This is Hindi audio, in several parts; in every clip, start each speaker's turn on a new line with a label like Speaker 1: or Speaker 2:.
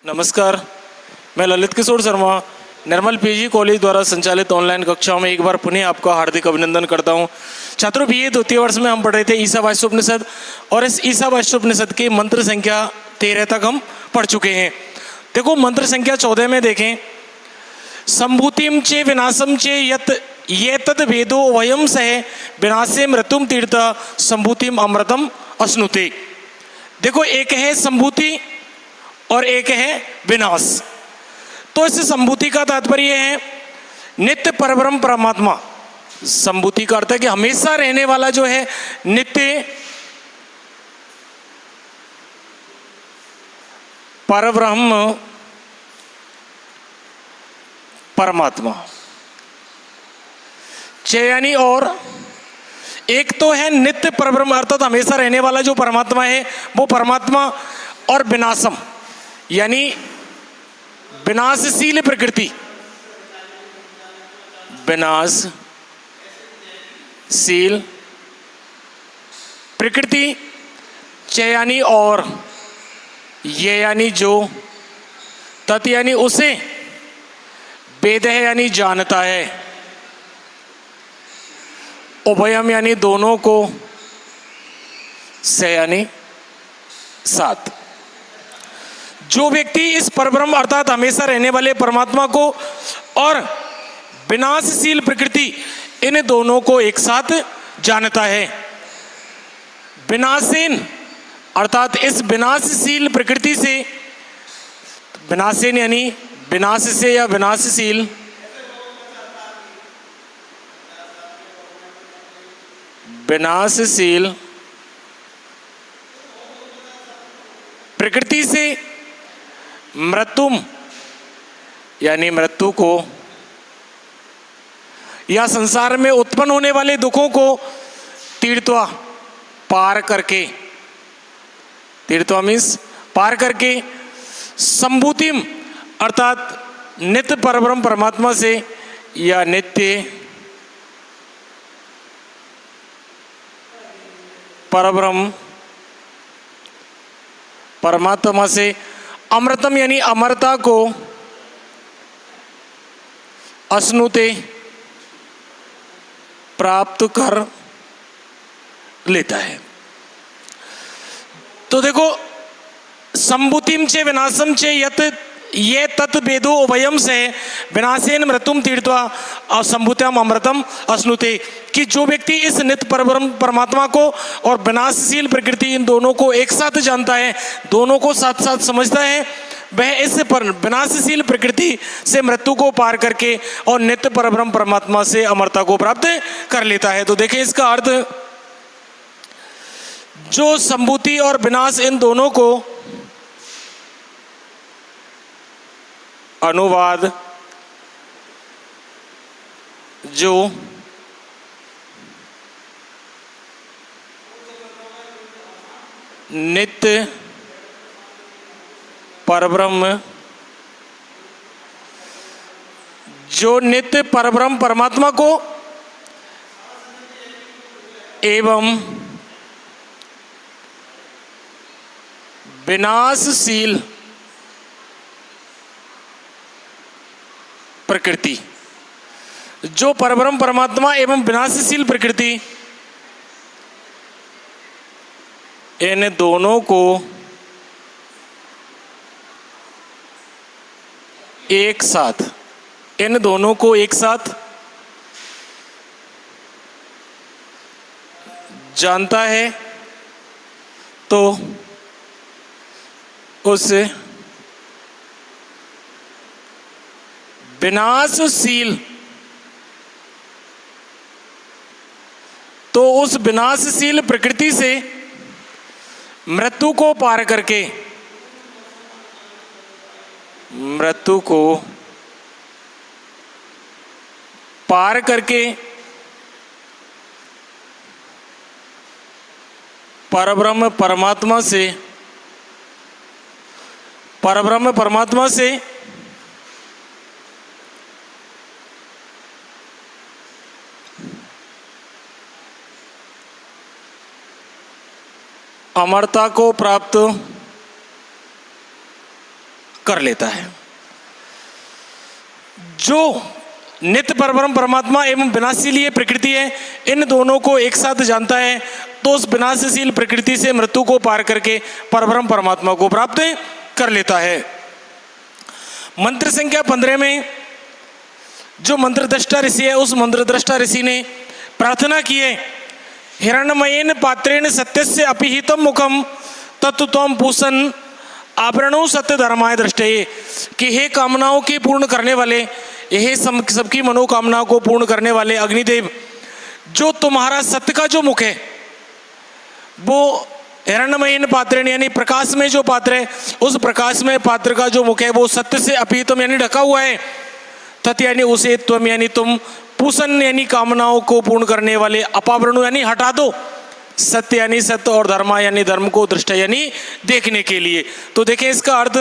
Speaker 1: नमस्कार, मैं ललित किशोर शर्मा निर्मल पीजी कॉलेज द्वारा संचालित ऑनलाइन कक्षाओं में एक बार पुनः आपका हार्दिक अभिनंदन करता हूं। छात्रों, बीए द्वितीय वर्ष में हम पढ़ रहे थे ईशावास्योपनिषद और इस ईशावास्योपनिषद के मंत्र संख्या 13 तक हम पढ़ चुके हैं। देखो, मंत्र संख्या 14 में देखें, संभूतिम चे विनाशम चे यत ये तद वेदो वयम सह विनाशे मृत्युम तीर्थ संभूतिम अमृतम अश्नुते। देखो, एक है संभूति और एक है विनाश। तो इस संभूति का तात्पर्य है नित्य परब्रह्म परमात्मा। संभूति का अर्थ है कि हमेशा रहने वाला जो है नित्य परब्रह्म परमात्मा। यानी और एक तो है नित्य परब्रह्म अर्थात हमेशा रहने वाला जो परमात्मा है वो परमात्मा, और विनाशम यानी विनाशशील प्रकृति। विनाशशील प्रकृति च यानी और, ये यानी जो, तत् यानी उसे, वेद है यानी जानता है, उभयम यानी दोनों को, स यानी साथ। जो व्यक्ति इस परब्रह्म अर्थात हमेशा रहने वाले परमात्मा को और विनाशशील प्रकृति इन दोनों को एक साथ जानता है, विनाशेन अर्थात इस विनाशशील प्रकृति से, विनाशेन यानी विनाश से या विनाशशील, विनाशशील प्रकृति से मृत्युम यानी मृत्यु को या संसार में उत्पन्न होने वाले दुखों को तीर्थवा पार करके, तीर्थवा मीन्स पार करके, संभूतिम अर्थात नित्य परब्रह्म परमात्मा से या नित्य परब्रह्म परमात्मा से अमृतम यानी अमरता को अश्नुते प्राप्त कर लेता है। तो देखो, संभूतिम चे विनाशम चे यत ये तत् वेदो उभयम से विनाशेन मृत्युम तीर्थवा और संभूतम अमृतम अश्नुते, कि जो व्यक्ति इस नित्य परब्रह्म परमात्मा को और विनाशशील प्रकृति इन दोनों को एक साथ जानता है, दोनों को साथ साथ समझता है, वह इस विनाशशील प्रकृति से मृत्यु को पार करके और नित्य परब्रह्म परमात्मा से अमरता को प्राप्त कर लेता है। तो देखिए, इसका अर्थ, जो संभूति और विनाश इन दोनों को अनुवाद जो नित्य परब्रह्म, जो नित्य परब्रह्म परमात्मा को एवं विनाशशील प्रकृति, जो परब्रह्म परमात्मा एवं विनाशशील प्रकृति इन दोनों को एक साथ, इन दोनों को एक साथ जानता है, तो उस विनाशशील, तो उस विनाशशील प्रकृति से मृत्यु को पार करके, मृत्यु को पार करके परब्रह्म परमात्मा से, परब्रह्म परमात्मा से अमरता को प्राप्त कर लेता है। जो नित्य परब्रह्म परमात्मा एवं विनाशील प्रकृति है, इन दोनों को एक साथ जानता है तो उस विनाशशील प्रकृति से मृत्यु को पार करके परब्रह्म परमात्मा को प्राप्त कर लेता है। मंत्र संख्या 15 में जो मंत्रद्रष्टा ऋषि है, उस मंत्रद्रष्टा ऋषि ने प्रार्थना की है, हिरण्मयेन पात्रेण सत्यस्य अपिहितम मुखम तत्त्वम पूषण आवरणों सत्य धर्माय दृष्टये, कि हे कामनाओं की पूर्ण करने वाले, यह सबकी मनोकामनाओं को पूर्ण करने वाले अग्निदेव, जो तुम्हारा सत्य का जो मुख है वो हिरण्मयेन पात्रेण यानी प्रकाश में जो पात्र है, उस प्रकाश में पात्र का जो मुख है वो सत्य से अपिहितम यानी ढका हुआ है। तत् यानी उसे त्वम यानी तुम, पूषण यानी कामनाओं को पूर्ण करने वाले, अपावरणु यानी हटा दो, सत्य यानी सत्य और धर्मा यानी धर्म को दृष्टा यानी देखने के लिए। तो देखें इसका अर्थ,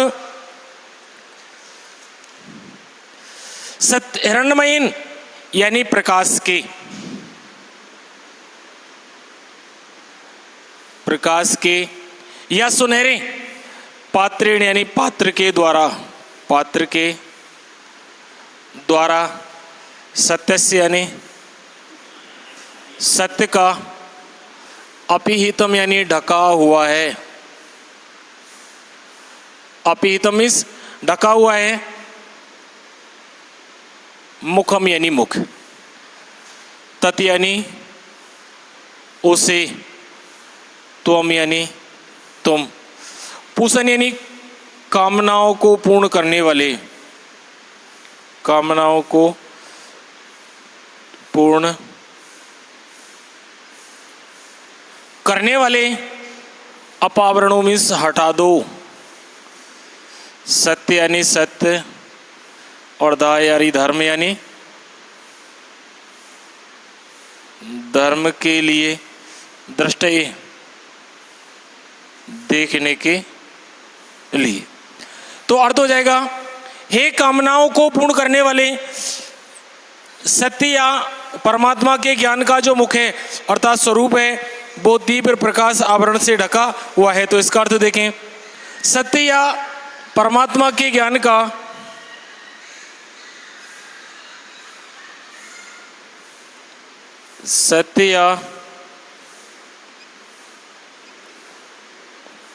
Speaker 1: सत्य हिरण्मयीन यानी प्रकाश के, प्रकाश के या सुनहरे, पात्रेण यानी पात्र के द्वारा, पात्र के द्वारा, सत्य से यानी सत्य का, अपिहितम यानी ढका हुआ है, अपिहितम इस ढका हुआ है, मुखम यानी मुख, तत् यानी उसे, त्वम यानी तुम, पूषण यानी कामनाओं को पूर्ण करने वाले, कामनाओं को पूर्ण करने वाले, अपावरणों में हटा दो, सत्य यानी सत्य और दा यानी धर्म यानी धर्म के लिए, दृष्टि देखने के लिए। तो अर्थ हो जाएगा, हे कामनाओं को पूर्ण करने वाले, सत्य या परमात्मा के ज्ञान का जो मुख है अर्थात स्वरूप है वो दीप प्रकाश आवरण से ढका हुआ है। तो इसका अर्थ देखें, सत्य या परमात्मा के ज्ञान का सत्य या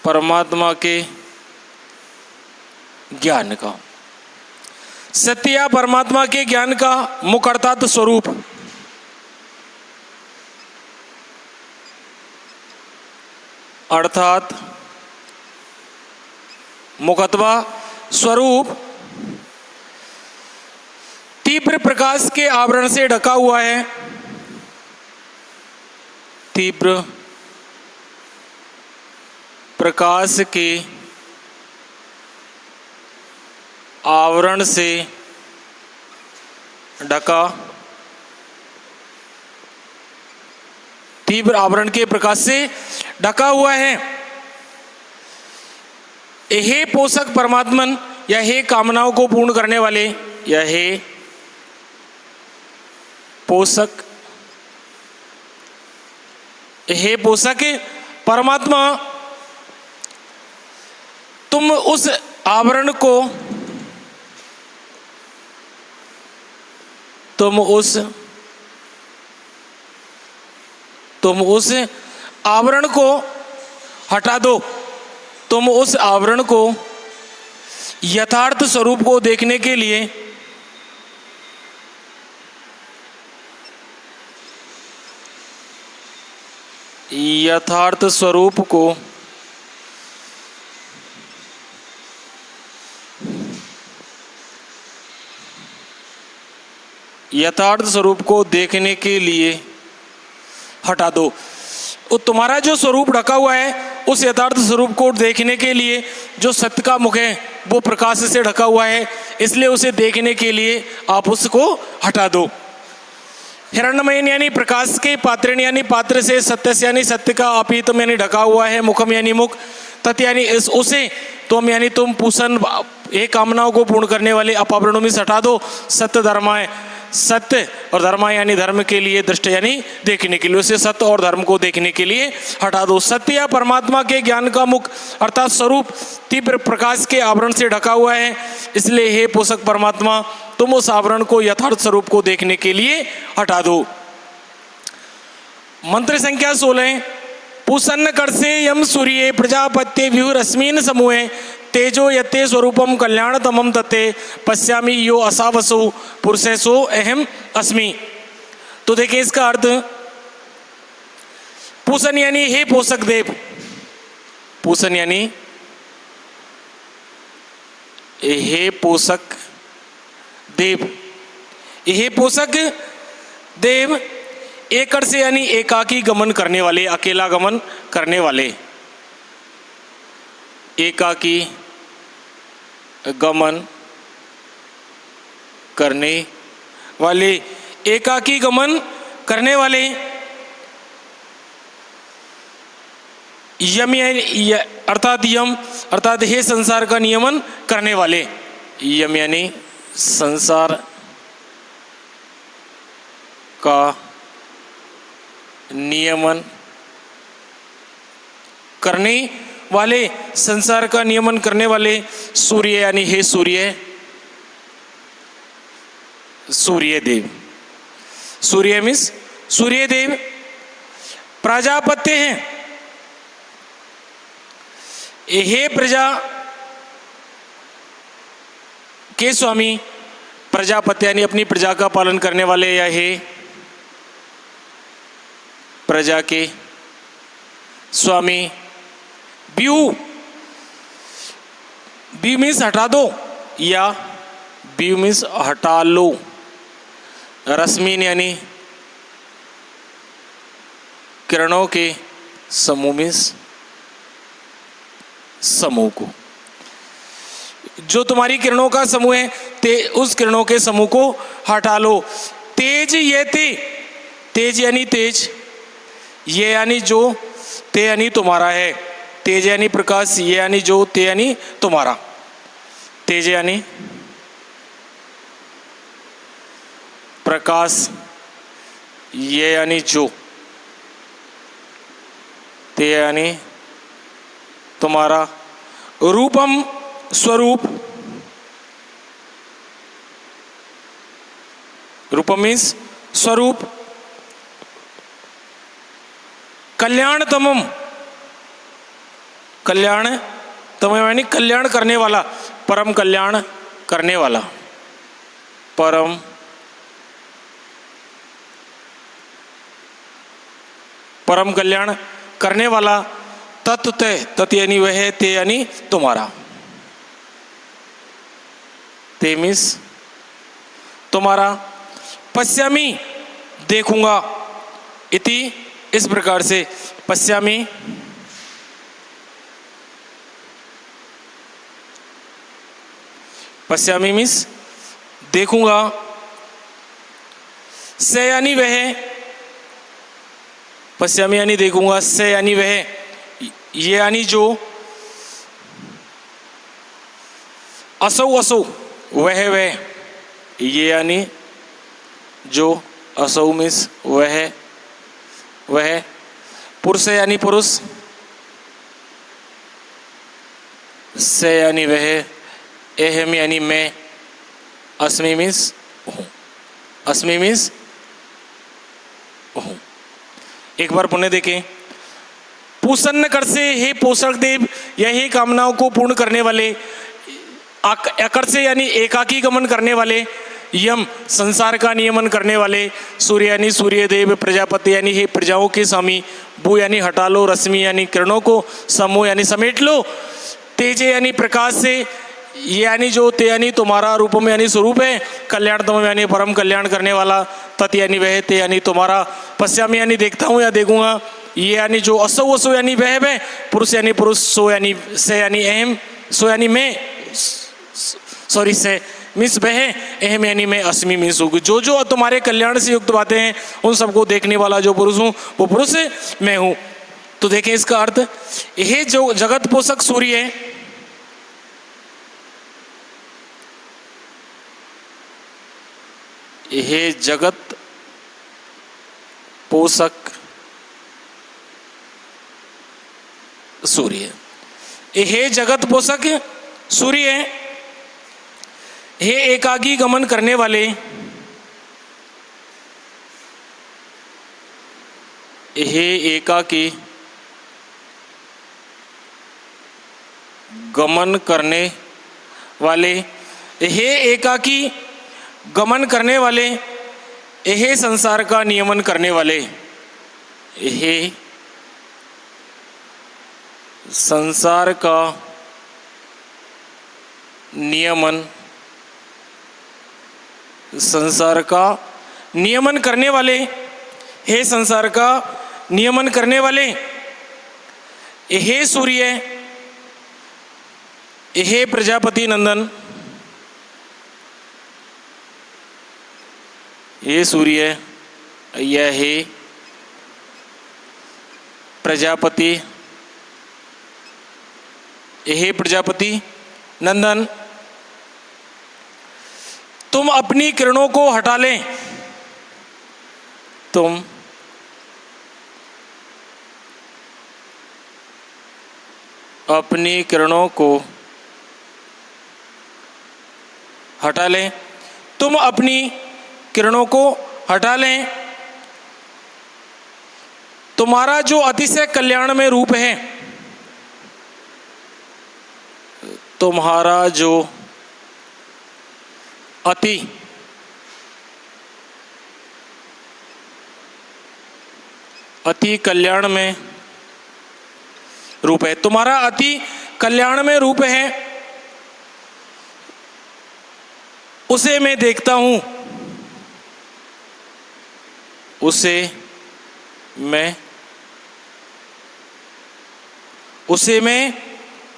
Speaker 1: परमात्मा के ज्ञान का, सत्य या परमात्मा के ज्ञान का मुख अर्थात स्वरूप, अर्थात मुख अथवा स्वरूप तीव्र प्रकाश के आवरण से ढका हुआ है, तीव्र प्रकाश के आवरण से ढका, तीव्र आवरण के प्रकाश से ढका हुआ है। हे पोषक परमात्मन या हे कामनाओं को पूर्ण करने वाले, या हे पोषक, हे पोषक परमात्मा, तुम उस आवरण को, तुम उस आवरण को हटा दो, तुम उस आवरण को यथार्थ स्वरूप को देखने के लिए यथार्थ स्वरूप को यथार्थ स्वरूप को देखने के लिए हटा दो। वो तुम्हारा जो स्वरूप ढका हुआ है उस यथार्थ स्वरूप को देखने के लिए जो सत्य का मुख है वो प्रकाश से ढका हुआ है, इसलिए उसे देखने के लिए आप उसको हटा दो। हिरण्मयन यानी प्रकाश के, पात्रेण यानी पात्र से, सत्य से यानी सत्य का, अपिहितम यानी ढका हुआ है, मुखम यानी मुख, तत् यानी इस उसे, तुम यानी तुम, पूषण एक कामनाओं को पूर्ण करने वाले, अपावरणों में हटा दो, सत्य धर्माय सत्य और धर्म यानी धर्म के लिए, दृष्ट यानी देखने के लिए, उसे सत्य और धर्म को देखने के लिए हटा दो। सत्य या परमात्मा के ज्ञान का मुख अर्थात स्वरूप तीव्र प्रकाश के आवरण से ढका हुआ है, इसलिए हे पोषक परमात्मा तुम उस आवरण को यथार्थ स्वरूप को देखने के लिए हटा दो। मंत्र संख्या 16। पूसन्न कर्षे यम सूर्ये प्रजापत्ये व्यूरश्मीन समूहे तेजो यते स्वरूपम कल्याणतमम तते पश्यामि यो असावसो पुरुषेशो अहम अस्मि। तो देखिए इसका अर्थ, पूसन यानी हे पोषक देव, पूसन यानी हे पोषक देव, हे पोषक देव, एकड़ से यानी एकाकी गमन करने वाले, अकेला गमन करने वाले, एकाकी गमन करने वाले, एकाकी गमन करने वाले, यम अर्थात यम अर्थात हे संसार का नियमन करने वाले, यम यानी संसार का नियमन करने वाले, संसार का नियमन करने वाले, सूर्य यानी हे सूर्य, सूर्य देव, सूर्य मीन्स सूर्य देव, प्रजापत्य हैं, हे प्रजा के स्वामी, प्रजापति यानी अपनी प्रजा का पालन करने वाले, या हे प्रजा के स्वामी। व्यू, व्यू मीन्स हटा दो या व्यू मीन्स हटा लो। रश्मीन यानी किरणों के समूह मीन्स समूह को, जो तुम्हारी किरणों का समूह है उस किरणों के समूह को हटा लो। तेज ये तेज यानी तेज, ये यानी जो, ते यानी तुम्हारा है, तेज यानी प्रकाश, ये यानी जो, ते यानी तुम्हारा, तेज यानी प्रकाश, ये यानी जो, ते यानी तुम्हारा। रूपम स्वरूप, रूपम मीन्स स्वरूप। कल्याणतमम, कल्याणतमम यानी कल्याण करने वाला, परम कल्याण करने वाला, परम परम कल्याण करने वाला। तत् तत् यानी वह, ते यानी तुम्हारा, ते मीन्स तुम्हारा। पश्यामी देखूंगा, इति इस प्रकार से, पश्यामी पश्यामी मीन्स देखूंगा, से यानी वह, पश्यामी यानी देखूंगा, से यानी वह, ये यानी जो, असौ असौ वह, ये यानी जो, असौ मीन्स वह, पुरुष यानी पुरुष, से यानी वह, एहम यानी मैं, अस्मि मीन्स हूँ, अस्मि मीन्स हूँ। एक बार पुण्य देखें। पूसन्न कर से हे पोषक देव, यही कामनाओं को पूर्ण करने वाले, अकर से यानी एकाकी गमन करने वाले, यम संसार का नियमन करने वाले, सूर्य यानी सूर्य देव, प्रजापति यानी हे प्रजाओं के स्वामी, भू यानी हटा लो, रश्मि यानी किरणों को, समूह यानी समेट लो, तेजे यानी प्रकाश से, ये यानी जो, ते यानी तुम्हारा, रूपम यानी स्वरूप है, कल्याणतम यानी परम कल्याण करने वाला, तत् यानी वह, ते यानी तुम्हारा, पश्यामी यानी देखता हूँ या देखूंगा, ये यानी जो, असौ असौ यानी वह, पुरुष यानी पुरुष, सो यानी से यानी अहम, सो यानी मैं, सॉरी से मीन्स वह, अहम यानी मैं, अस्मि मीन्स हूँ। जो जो तुम्हारे कल्याण से युक्त बातें हैं उन सबको देखने वाला जो पुरुष हूँ वो पुरुष मैं हूँ। तो देखें इसका अर्थ, यह जो जगत पोषक सूर्य है, हे जगत पोषक सूर्य। हे जगत पोषक सूर्य, हे एकाकी गमन करने वाले, हे एकाकी गमन करने वाले, हे एकाकी गमन करने वाले, हे संसार का नियमन करने वाले, हे संसार का नियमन, संसार का नियमन करने वाले, हे संसार का नियमन करने वाले, हे सूर्य, हे प्रजापति नंदन, हे सूर्य, यह हे प्रजापति, हे प्रजापति नंदन, तुम अपनी किरणों को हटा लें, तुम अपनी किरणों को हटा लें, तुम अपनी किरणों को हटा लें, तुम्हारा जो अतिशय कल्याण में रूप है, तुम्हारा जो अति कल्याण में रूप है, तुम्हारा अति कल्याण में रूप है, उसे मैं देखता हूं, उसे मैं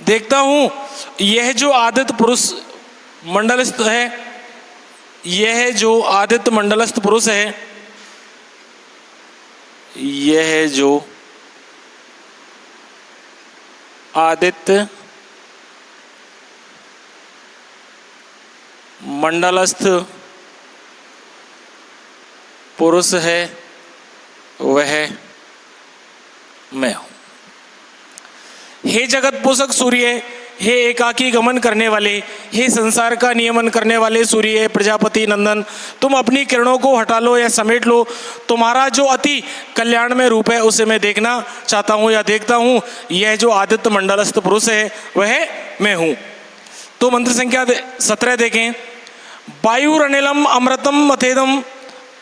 Speaker 1: देखता हूं। यह जो आदित्य पुरुष मंडलस्थ है, यह जो आदित्य मंडलस्थ पुरुष है, यह जो आदित्य मंडलस्थ पुरुष है, वह मैं हूं। हे जगत पोषक सूर्य, हे एकाकी गमन करने वाले, हे संसार का नियमन करने वाले सूर्य प्रजापति नंदन, तुम अपनी किरणों को हटा लो या समेट लो, तुम्हारा जो अति कल्याण में रूप है उसे मैं देखना चाहता हूँ या देखता हूँ। यह जो आदित्य मंडलस्थ पुरुष है वह मैं हूँ। तो मंत्र संख्या 17 देखें। वायुरनिलम अमृतम अथेदम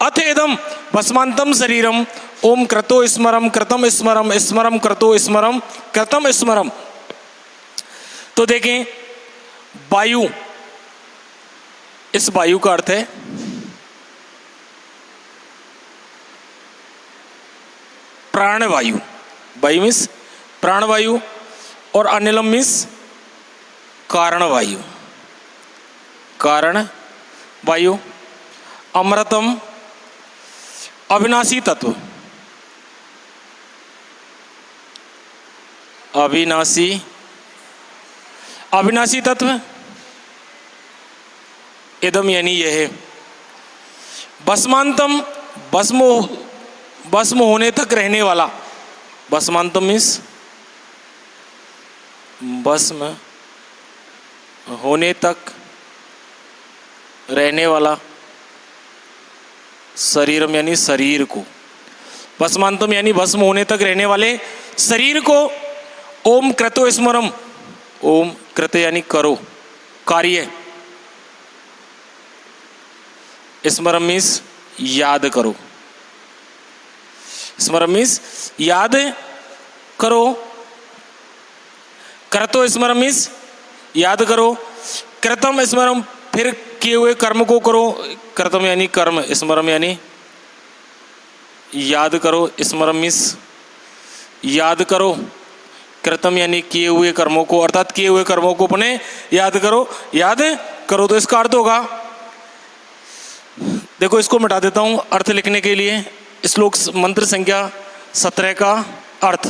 Speaker 1: अथेदम भस्मांतम शरीरम, ओम क्रतो स्मरम कृतम स्मरम स्मरम क्रतो स्मरम कृतम स्मरम। तो देखें, वायु, इस वायु का अर्थ है प्राणवायु। वायु मीन्स प्राणवायु और अनिलम मीन्स कारणवायु, कारण वायु। अमृतम अविनाशी तत्व, अविनाशी तत्व। इदम यानी यह है। भस्मांतम, भस्म होने तक रहने वाला। भस्मांतम मीन्स भस्म होने तक रहने वाला। शरीरम यानी शरीर को। भस्मांतम यानी भस्म होने तक रहने वाले शरीर को। ओम क्रतो स्मरम, ओम कृत यानी करो, कार्य। स्मरम मीन्स याद करो, स्मरम मीन्स याद करो। कृतो स्मरम मीन्स याद करो। कृतम स्मरम फिर किए हुए कर्म को करो। कृतम यानी कर्म, स्मरम यानी याद करो। स्मरम मीन्स याद करो। कृतम यानी किए हुए कर्मों को, अर्थात किए हुए कर्मों को अपने याद करो। याद करो तो इसका अर्थ होगा, देखो इसको मिटा देता हूं अर्थ लिखने के लिए। श्लोक मंत्र संख्या 17 का अर्थ।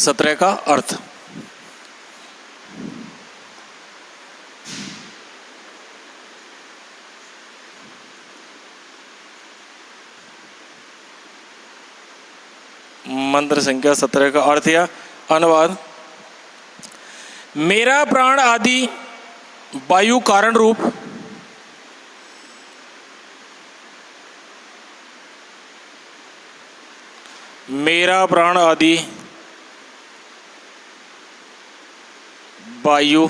Speaker 1: 17 का अर्थ। मंत्र संख्या 17 का अर्थ या अनुवाद। मेरा प्राण आदि वायु कारण रूप मेरा प्राण आदि वायु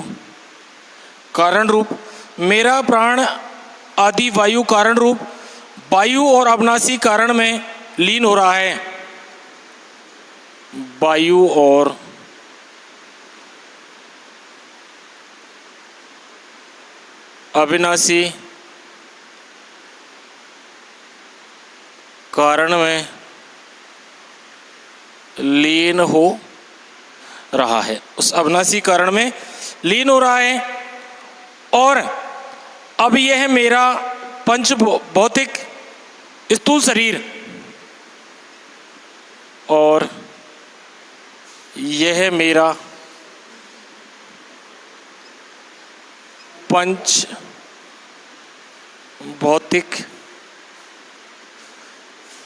Speaker 1: कारण रूप मेरा प्राण आदि वायु कारण रूप वायु और अविनाशी कारण में लीन हो रहा है। वायु और अविनाशी कारण में लीन हो रहा है, उस अविनाशी कारण में लीन हो रहा है। और अब यह मेरा पंच भौतिक स्थूल शरीर और यह मेरा पंच भौतिक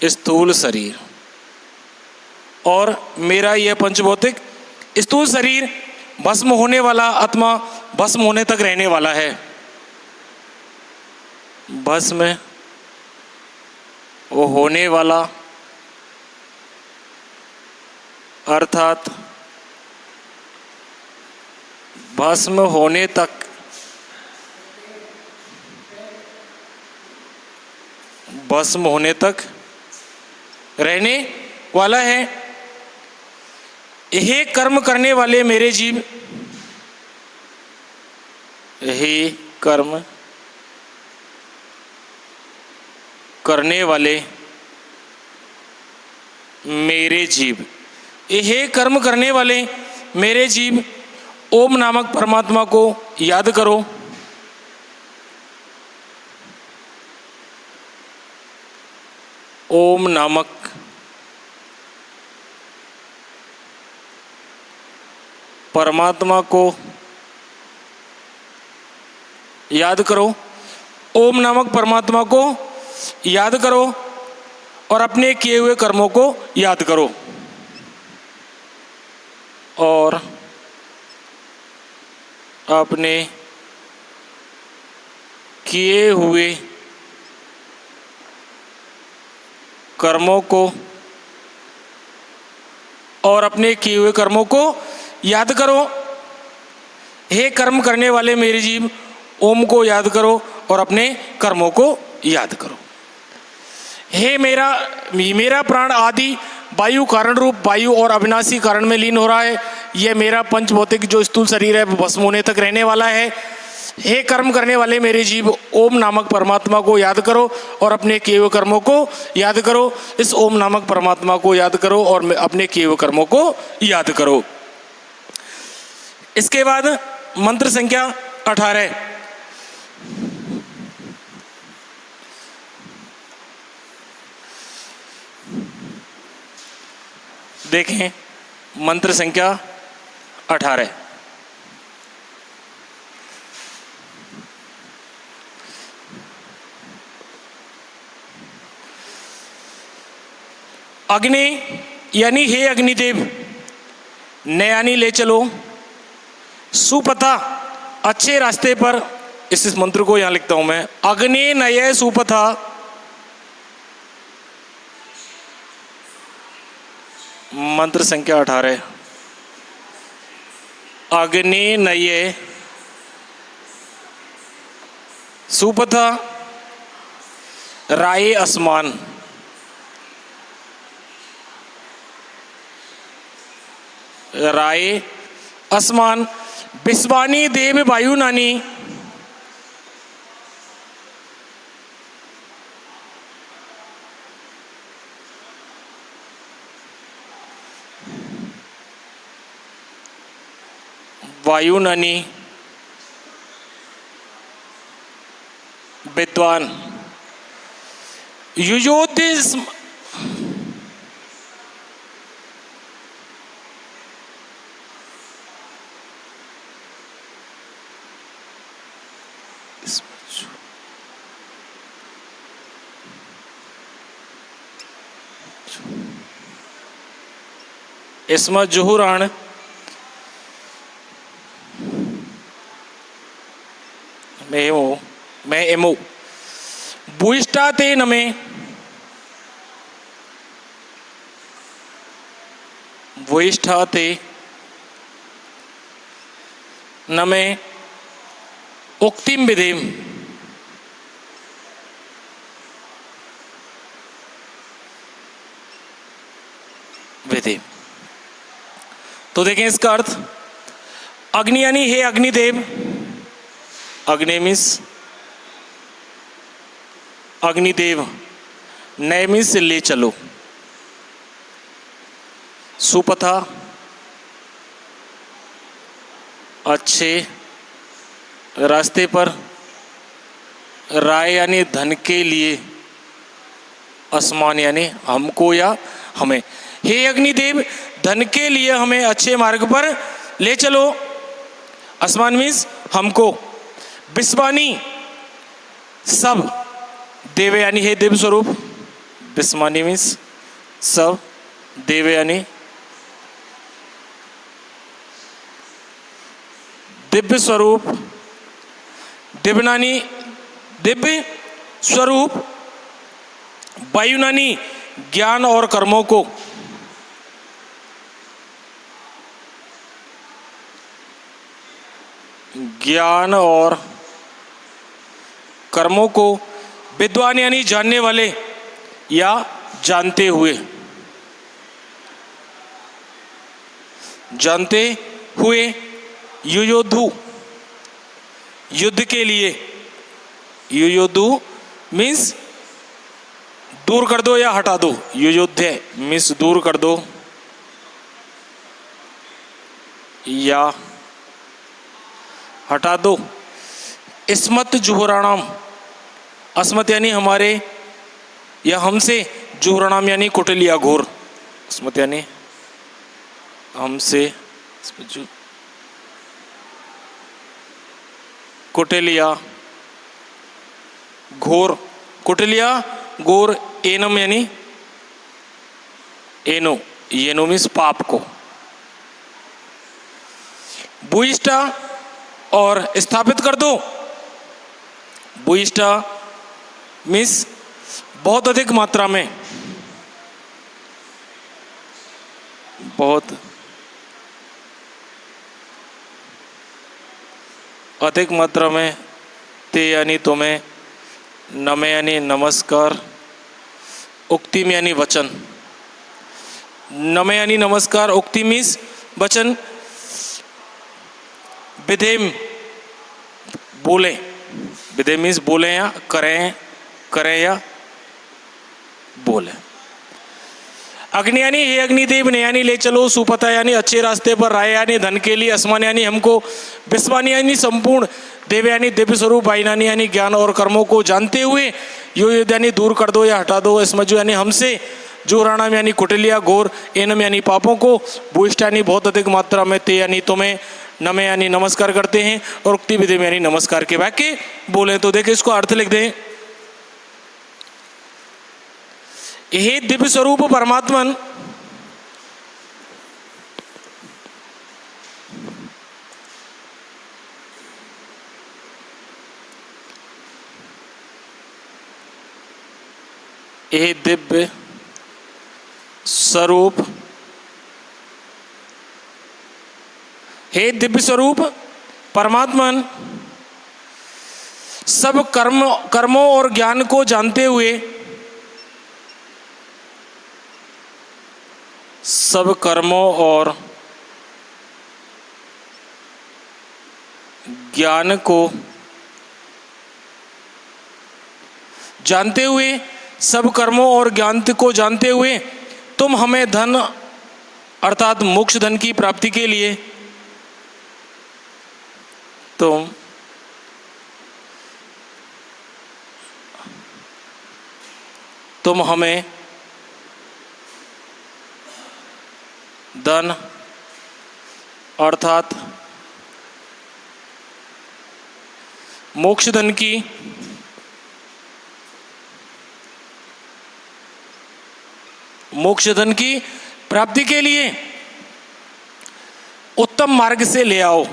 Speaker 1: स्थूल शरीर और मेरा यह पंचभौतिक स्थूल शरीर भस्म होने वाला, आत्मा भस्म होने तक रहने वाला है। भस्म वो होने वाला अर्थात भस्म होने तक भस्म होने तक रहने वाला है। हे कर्म करने वाले मेरे जीव, हे कर्म करने वाले मेरे जीव, हे कर्म करने वाले मेरे जीव, ओम नामक परमात्मा को याद करो। ओम नामक परमात्मा को याद करो। ओम नामक परमात्मा को याद करो और अपने किए हुए कर्मों को याद करो। और अपने किए हुए कर्मों को और अपने किए हुए कर्मों को याद करो। हे कर्म करने वाले मेरे जीव, ओम को याद करो और अपने कर्मों को याद करो। हे मेरा प्राण आदि वायु कारण रूप वायु और अविनाशी कारण में लीन हो रहा है। यह मेरा पंचभौतिक जो स्थूल शरीर है वो भस्म होने तक रहने वाला है। हे कर्म करने वाले मेरे जीव, ओम नामक परमात्मा को याद करो और अपने किए हुए कर्मों को याद करो। इस ओम नामक परमात्मा को याद करो और अपने किए हुए कर्मों को याद करो। इसके बाद मंत्र संख्या 18। देखें मंत्र संख्या 18। अग्नि यानी हे अग्निदेव, नयानी ले चलो सुपथा अच्छे रास्ते पर। इस मंत्र को यहां लिखता हूं मैं, अग्नि नये सुपथा मंत्र संख्या 18। अग्नि नये सुपथा राये आसमान, राये आसमान विश्वानी देव वायु नानी, वायु नानी विद्वान युजोतिष इसमें जुहुरान मैं एमो बुइस्टा ते नमे बुइस्टा ते नमे उक्तिम विधिम विधि। तो देखें इसका अर्थ, अग्नि यानी हे अग्निदेव, अग्नि मीन्स अग्निदेव, नए मीन्स ले चलो, सुपथा अच्छे रास्ते पर, राय यानी धन के लिए, आसमान यानी हमको या हमें। हे अग्निदेव, धन के लिए हमें अच्छे मार्ग पर ले चलो, आसमान मीन्स हमको, विश्वानी सब, देव यानी हे दिव्य स्वरूप, विश्वानी मीन्स सब, देव यानी दिव्य स्वरूप, दिव्यनानी दिव्य स्वरूप, वायुनानी ज्ञान और कर्मों को, ज्ञान और कर्मों को, विद्वान यानी जानने वाले या जानते हुए, जानते हुए, युयोधु युद्ध के लिए, युयोधु मीन्स दूर कर दो या हटा दो, युयोध्य मीन्स दूर कर दो या हटा दो। अस्मत् जुहुराणाम, अस्मत् यानी हमारे या हमसे, जुहुराणाम यानी कुटिलिया घोर, अस्मत् यानी हमसे, कुटिलिया घोर, कुटिलिया घोर, एनम यानी एनो, येनो मीन्स पाप को, भूयिष्ठा और स्थापित कर दो, भूयिष्ठा मीन्स बहुत अधिक मात्रा में, बहुत अधिक मात्रा में, ते यानी तुम्हें, नमे यानी नमस्कार, उक्तिम यानी वचन, नमे यानी नमस्कार, उक्ति मीन्स वचन, विधेम बोले, विधेम मीन्स बोले या करें, करें या बोले। अग्नि यानी हे अग्निदेव, ने यानी ले चलो, सुपथा यानी अच्छे रास्ते पर, राय यानी धन के लिए, आसमान यानी हमको, विश्वानी यानी संपूर्ण, देव यानी दिव्य स्वरूप, वायुनानी यानी ज्ञान और कर्मों को जानते हुए, युद्ध यानी दूर कर दो या हटा दो, स्मजु यानी हमसे, जुहुराणाम यानी कुटिलिया घोर, एनम यानी पापों को, भूयिष्ठ यानी बहुत अधिक मात्रा में, ते यानी तुम्हें, नमे यानी नमस्कार करते हैं, और उक्ति विधि यानी नमस्कार के वाक्य बोले। तो देखिए इसको अर्थ लिख दें, हे दिव्य स्वरूप परमात्मन, हे दिव्य स्वरूप, हे दिव्य स्वरूप परमात्मन, सब कर्मों और ज्ञान को जानते हुए, सब कर्मों और ज्ञान को जानते हुए, सब कर्मों और ज्ञान को जानते हुए, तुम हमें धन अर्थात मोक्ष धन की प्राप्ति के लिए, तुम हमें धन अर्थात मोक्ष धन की मोक्ष धन की प्राप्ति के लिए उत्तम मार्ग से ले आओ।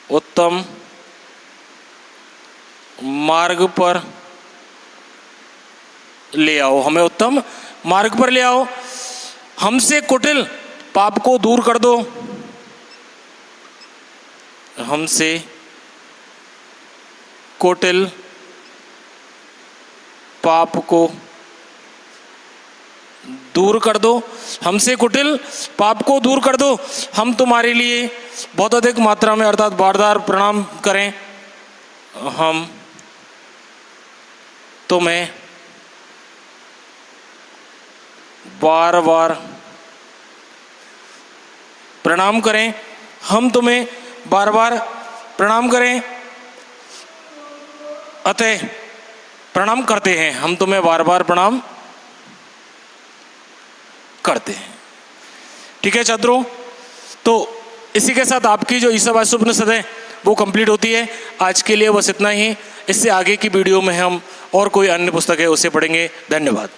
Speaker 1: उत्तम मार्ग पर ले आओ, हमें उत्तम मार्ग पर ले आओ। हमसे कुटिल पाप को दूर कर दो। हमसे कुटिल पाप को दूर कर दो। हमसे कुटिल पाप को दूर कर दो। हम तुम्हारे लिए बहुत अधिक मात्रा में अर्थात बार बार प्रणाम करें। हम तुम्हें बार बार प्रणाम करें। हम तुम्हें बार बार प्रणाम करें, अतः प्रणाम करते हैं। हम तुम्हें बार बार प्रणाम करते हैं। ठीक है छात्रों, तो इसी के साथ आपकी जो ईशावास्य उपनिषद है वो कंप्लीट होती है। आज के लिए बस इतना ही। इससे आगे की वीडियो में हम और कोई अन्य पुस्तक है उसे पढ़ेंगे। धन्यवाद।